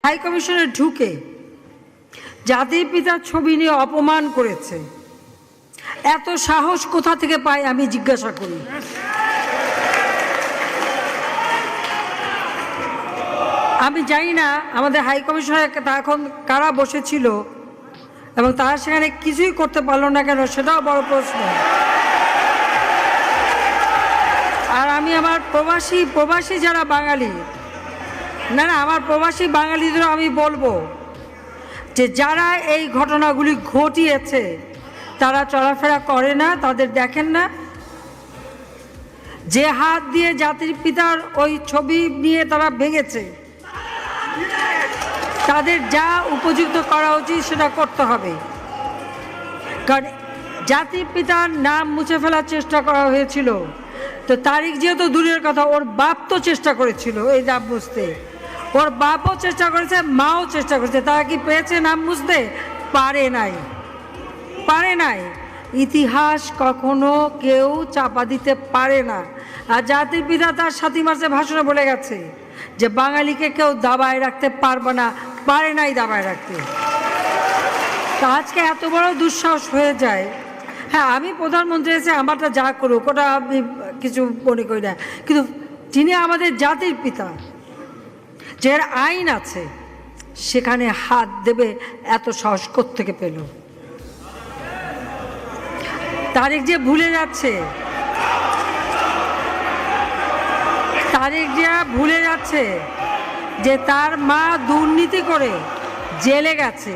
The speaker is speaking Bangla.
হাই কমিশনে ঢুকে জাতির পিতার ছবি নিয়ে অপমান করেছে। এত সাহস কোথা থেকে পায় আমি জিজ্ঞাসা করি। আমি জানি না আমাদের হাই কমিশনে এখন কারা বসেছিল এবং তারা সেখানে কিছুই করতে পারলো না কেন, সেটাও বড় প্রশ্ন। আর আমি আমার প্রবাসী যারা বাঙালি, না আমার প্রবাসী বাঙালিদেরও আমি বলবো যে যারা এই ঘটনাগুলি ঘটিয়েছে তারা চলাফেরা করে না, তাদের দেখেন না। যে হাত দিয়ে জাতির পিতার ওই ছবি নিয়ে তারা ভেঙেছে, তাদের যা উপযুক্ত করা উচিত সেটা করতে হবে। কারণ জাতির পিতার নাম মুছে ফেলার চেষ্টা করা হয়েছিল, তো তারিখ যেহেতু দূরের কথা, ওর বাপ তো চেষ্টা করেছিল এই নাম মুছতে, ওর বাপও চেষ্টা করেছে, মাও চেষ্টা করেছে। তারা কি পেয়েছে নাম মুছতে? পারে নাই। ইতিহাস কখনো কেউ চাপা দিতে পারে না। আর জাতির পিতা তার 7 মার্চে ভাষণে বলে গেছে যে বাঙালিকে কেউ দাবায় রাখতে পারবে না, পারে নাই দাবায় রাখতে। তা আজকে এত বড় দুঃসাহস হয়ে যায়। হ্যাঁ, আমি প্রধানমন্ত্রী এসে আমারটা যা করুক ওটা আমি কিছু মনে করি না, কিন্তু যিনি আমাদের জাতির পিতা, যার আইন আছে, সেখানে হাত দেবে এত সাহস কোত্থেকে পেল? তারেক যে ভুলে যাচ্ছে যে তার মা দুর্নীতি করে জেলে গেছে।